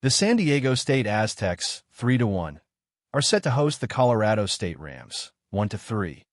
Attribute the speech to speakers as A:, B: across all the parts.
A: The San Diego State Aztecs, 3-1, are set to host the Colorado State Rams, 1-3,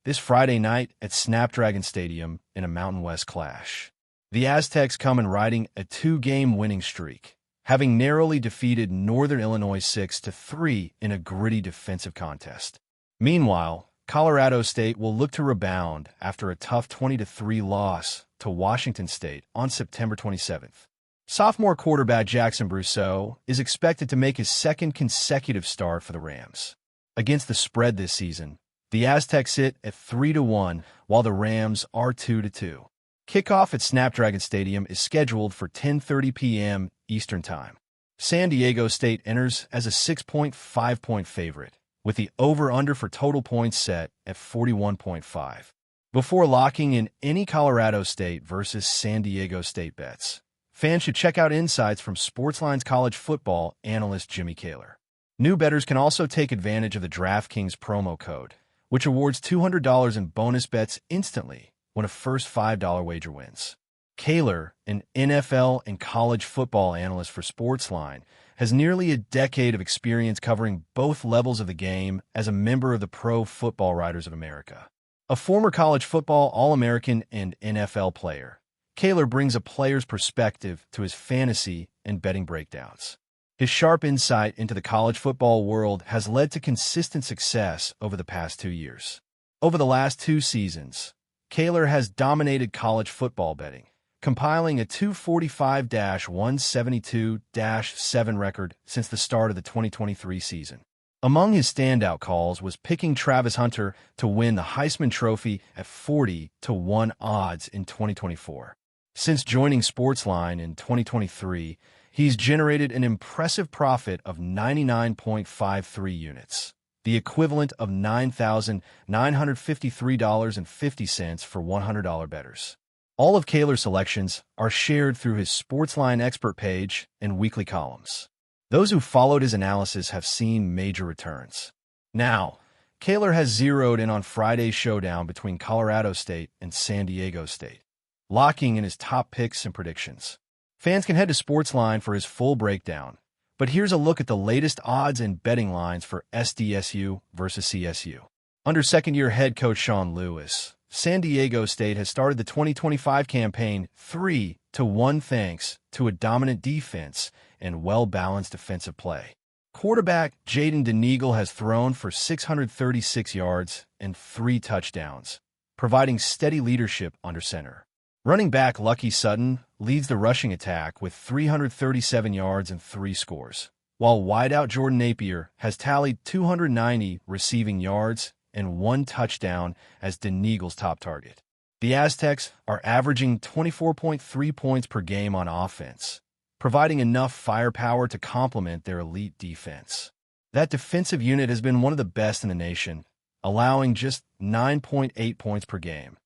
A: this Friday night at Snapdragon Stadium in a Mountain West clash. The Aztecs come in riding a 2-game winning streak, having narrowly defeated Northern Illinois 6-3 in a gritty defensive contest. Meanwhile, Colorado State will look to rebound after a tough 20-3 loss to Washington State on September 27th. Sophomore quarterback Jackson Brousseau is expected to make his second consecutive start for the Rams. Against the spread this season, the Aztecs sit at 3-1, while the Rams are 2-2. Kickoff at Snapdragon Stadium is scheduled for 10:30 p.m. Eastern Time. San Diego State enters as a 6.5-point favorite, with the over-under for total points set at 41.5. Before locking in any Colorado State versus San Diego State bets, fans should check out insights from Sportsline's college football analyst Jimmy Kaler. New bettors can also take advantage of the DraftKings promo code, which awards $200 in bonus bets instantly when a first $5 wager wins. Kaler, an NFL and college football analyst for Sportsline, has nearly a decade of experience covering both levels of the game as a member of the Pro Football Writers of America. A former college football All-American and NFL player, Kaler brings a player's perspective to his fantasy and betting breakdowns. His sharp insight into the college football world has led to consistent success over the past 2 years. Over the last 2 seasons, Kaler has dominated college football betting, compiling a 245-172-7 record since the start of the 2023 season. Among his standout calls was picking Travis Hunter to win the Heisman Trophy at 40-1 odds in 2024. Since joining Sportsline in 2023, he's generated an impressive profit of 99.53 units, the equivalent of $9,953.50 for $100 bettors. All of Kaler's selections are shared through his Sportsline expert page and weekly columns. Those who followed his analysis have seen major returns. Now, Kaler has zeroed in on Friday's showdown between Colorado State and San Diego State, locking in his top picks and predictions. Fans can head to Sportsline for his full breakdown, but here's a look at the latest odds and betting lines for SDSU versus CSU. Under second-year head coach Sean Lewis, San Diego State has started the 2025 campaign 3-1 thanks to a dominant defense and well-balanced defensive play. Quarterback Jaden Deneagle has thrown for 636 yards and 3 touchdowns, providing steady leadership under center. Running back Lucky Sutton leads the rushing attack with 337 yards and 3 scores, while wideout Jordan Napier has tallied 290 receiving yards and 1 touchdown as Deneagle's top target. The Aztecs are averaging 24.3 points per game on offense, providing enough firepower to complement their elite defense. That defensive unit has been one of the best in the nation, allowing just 9.8 points per game,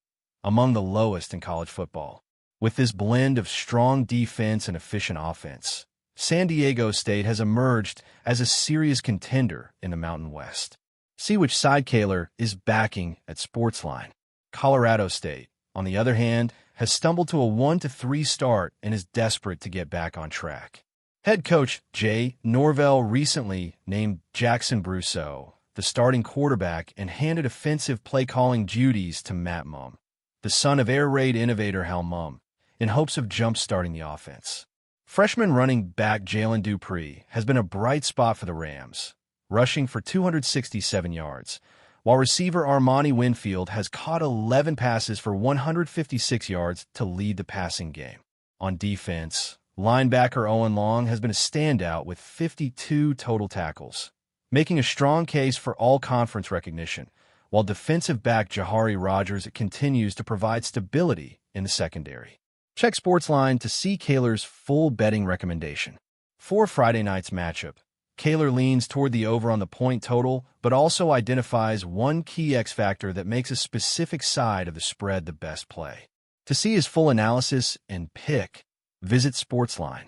A: among the lowest in college football. With this blend of strong defense and efficient offense, San Diego State has emerged as a serious contender in the Mountain West. See which side Kaler is backing at Sportsline. Colorado State, on the other hand, has stumbled to a 1-3 start and is desperate to get back on track. Head coach Jay Norvell recently named Jackson Brousseau the starting quarterback and handed offensive play-calling duties to Matt Mumm, the son of air raid innovator Hal Mumm, in hopes of jump-starting the offense. Freshman running back Jalen Dupree has been a bright spot for the Rams, rushing for 267 yards, while receiver Armani Winfield has caught 11 passes for 156 yards to lead the passing game. On defense, linebacker Owen Long has been a standout with 52 total tackles, making a strong case for all-conference recognition, while defensive back Jahari Rogers continues to provide stability in the secondary. Check Sportsline to see Kaler's full betting recommendation. For Friday night's matchup, Kaler leans toward the over on the point total, but also identifies one key X factor that makes a specific side of the spread the best play. To see his full analysis and pick, visit Sportsline.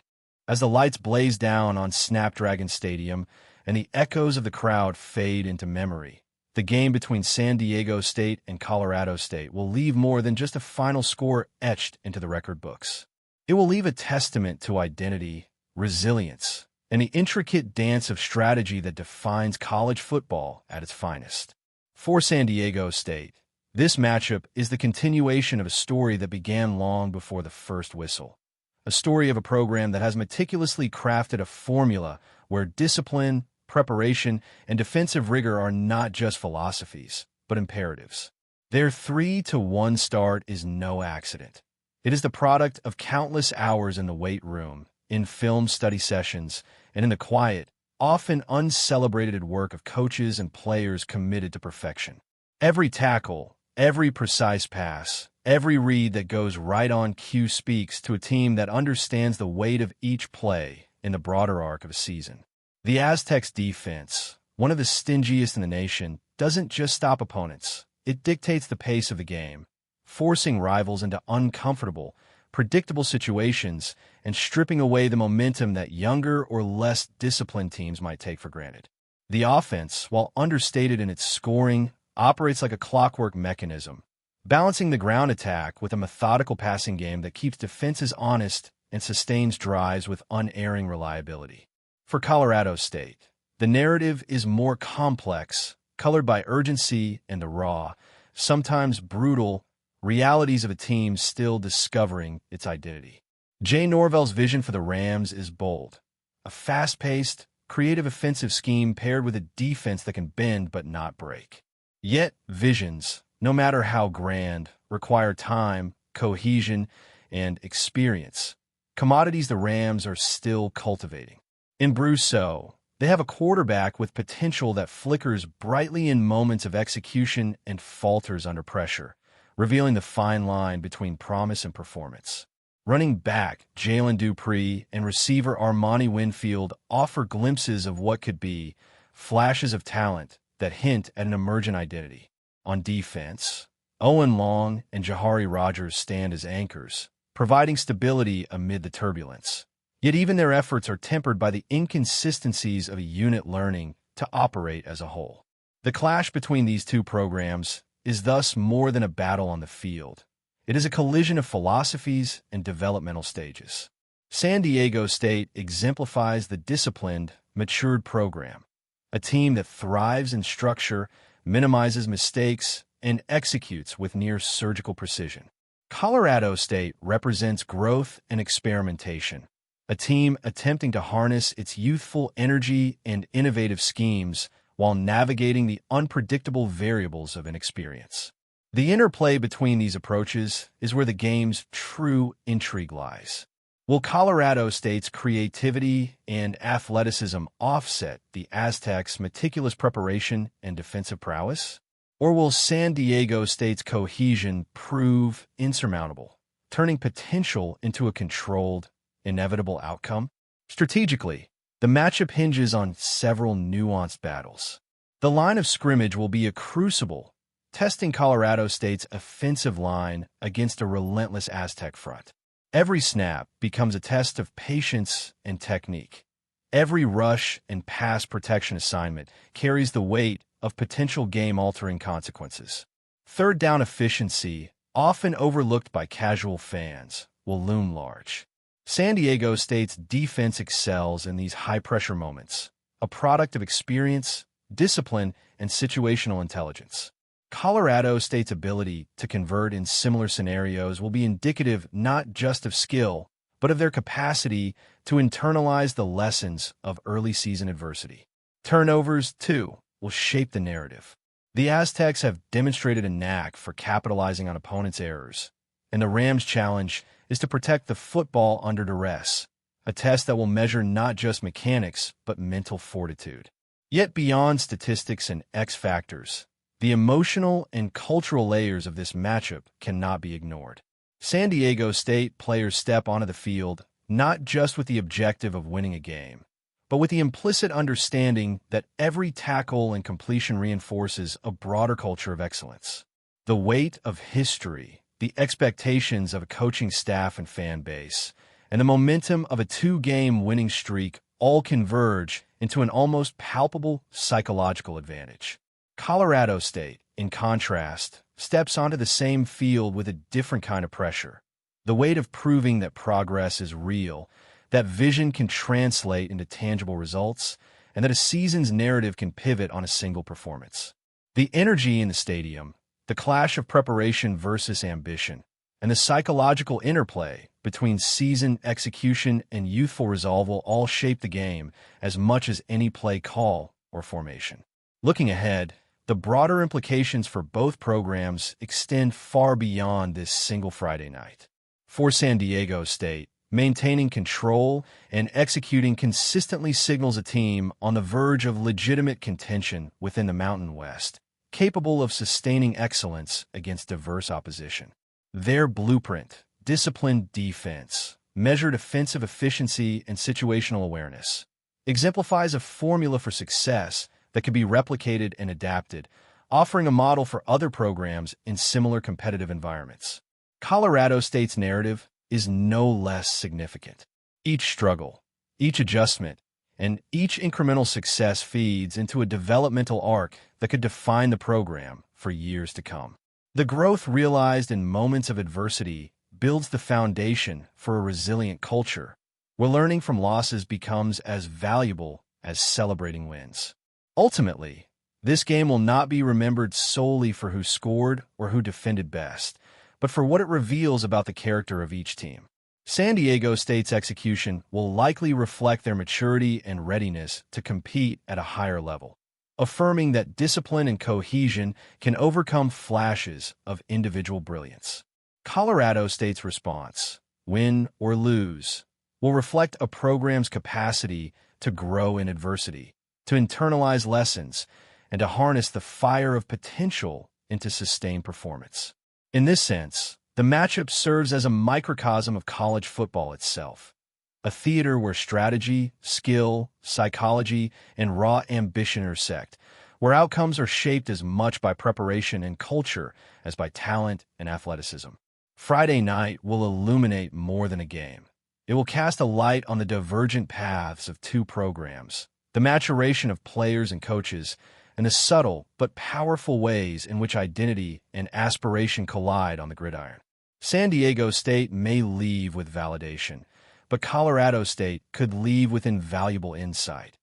A: As the lights blaze down on Snapdragon Stadium and the echoes of the crowd fade into memory, the game between San Diego State and Colorado State will leave more than just a final score etched into the record books. It will leave a testament to identity, resilience, and the intricate dance of strategy that defines college football at its finest. For San Diego State, this matchup is the continuation of a story that began long before the first whistle. A story of a program that has meticulously crafted a formula where discipline, preparation, and defensive rigor are not just philosophies, but imperatives. Their 3-1 start is no accident. It is the product of countless hours in the weight room, in film study sessions, and in the quiet, often uncelebrated work of coaches and players committed to perfection. Every tackle, every precise pass, every read that goes right on cue speaks to a team that understands the weight of each play in the broader arc of a season. The Aztecs' defense, one of the stingiest in the nation, doesn't just stop opponents. It dictates the pace of the game, forcing rivals into uncomfortable, predictable situations and stripping away the momentum that younger or less disciplined teams might take for granted. The offense, while understated in its scoring, operates like a clockwork mechanism, balancing the ground attack with a methodical passing game that keeps defenses honest and sustains drives with unerring reliability. For Colorado State, the narrative is more complex, colored by urgency and the raw, sometimes brutal, realities of a team still discovering its identity. Jay Norvell's vision for the Rams is bold. A fast-paced, creative offensive scheme paired with a defense that can bend but not break. Yet, visions, no matter how grand, require time, cohesion, and experience. Commodities the Rams are still cultivating. In Brousseau, they have a quarterback with potential that flickers brightly in moments of execution and falters under pressure, revealing the fine line between promise and performance. Running back Jalen Dupree and receiver Armani Winfield offer glimpses of what could be, flashes of talent that hint at an emergent identity. On defense, Owen Long and Jahari Rogers stand as anchors, providing stability amid the turbulence. Yet even their efforts are tempered by the inconsistencies of a unit learning to operate as a whole. The clash between these two programs is thus more than a battle on the field. It is a collision of philosophies and developmental stages. San Diego State exemplifies the disciplined, matured program, a team that thrives in structure, minimizes mistakes, and executes with near-surgical precision. Colorado State represents growth and experimentation, a team attempting to harness its youthful energy and innovative schemes while navigating the unpredictable variables of inexperience. The interplay between these approaches is where the game's true intrigue lies. Will Colorado State's creativity and athleticism offset the Aztecs' meticulous preparation and defensive prowess? Or will San Diego State's cohesion prove insurmountable, turning potential into a controlled, inevitable outcome? Strategically, the matchup hinges on several nuanced battles. The line of scrimmage will be a crucible, testing Colorado State's offensive line against a relentless Aztec front. Every snap becomes a test of patience and technique. Every rush and pass protection assignment carries the weight of potential game-altering consequences. Third down efficiency, often overlooked by casual fans, will loom large. San Diego State's defense excels in these high-pressure moments, a product of experience, discipline, and situational intelligence. Colorado State's ability to convert in similar scenarios will be indicative not just of skill, but of their capacity to internalize the lessons of early season adversity. Turnovers, too, will shape the narrative. The Aztecs have demonstrated a knack for capitalizing on opponents' errors, and the Rams' challenge is to protect the football under duress, a test that will measure not just mechanics, but mental fortitude. Yet beyond statistics and X factors, the emotional and cultural layers of this matchup cannot be ignored. San Diego State players step onto the field not just with the objective of winning a game, but with the implicit understanding that every tackle and completion reinforces a broader culture of excellence. The weight of history, the expectations of a coaching staff and fan base, and the momentum of a two-game winning streak all converge into an almost palpable psychological advantage. Colorado State, in contrast, steps onto the same field with a different kind of pressure. The weight of proving that progress is real, that vision can translate into tangible results, and that a season's narrative can pivot on a single performance. The energy in the stadium, the clash of preparation versus ambition, and the psychological interplay between seasoned execution and youthful resolve will all shape the game as much as any play call or formation. Looking ahead, the broader implications for both programs extend far beyond this single Friday night. For San Diego State, maintaining control and executing consistently signals a team on the verge of legitimate contention within the Mountain West, capable of sustaining excellence against diverse opposition. Their blueprint, disciplined defense, measured offensive efficiency, and situational awareness exemplifies a formula for success that can be replicated and adapted, offering a model for other programs in similar competitive environments. Colorado State's narrative is no less significant. Each struggle, each adjustment, and each incremental success feeds into a developmental arc that could define the program for years to come. The growth realized in moments of adversity builds the foundation for a resilient culture, where learning from losses becomes as valuable as celebrating wins. Ultimately, this game will not be remembered solely for who scored or who defended best, but for what it reveals about the character of each team. San Diego State's execution will likely reflect their maturity and readiness to compete at a higher level, affirming that discipline and cohesion can overcome flashes of individual brilliance. Colorado State's response, win or lose, will reflect a program's capacity to grow in adversity, to internalize lessons, and to harness the fire of potential into sustained performance. In this sense, the matchup serves as a microcosm of college football itself, a theater where strategy, skill, psychology, and raw ambition intersect, where outcomes are shaped as much by preparation and culture as by talent and athleticism. Friday night will illuminate more than a game. It will cast a light on the divergent paths of two programs, the maturation of players and coaches, and the subtle but powerful ways in which identity and aspiration collide on the gridiron. San Diego State may leave with validation, but Colorado State could leave with invaluable insight.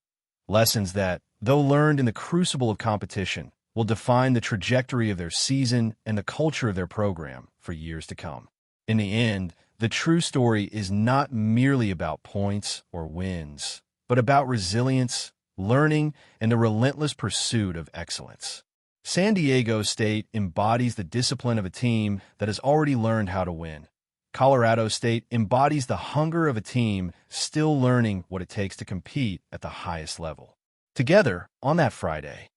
A: Lessons that, though learned in the crucible of competition, will define the trajectory of their season and the culture of their program for years to come. In the end, the true story is not merely about points or wins, but about resilience, learning, and the relentless pursuit of excellence. San Diego State embodies the discipline of a team that has already learned how to win. Colorado State embodies the hunger of a team still learning what it takes to compete at the highest level. Together, on that Friday,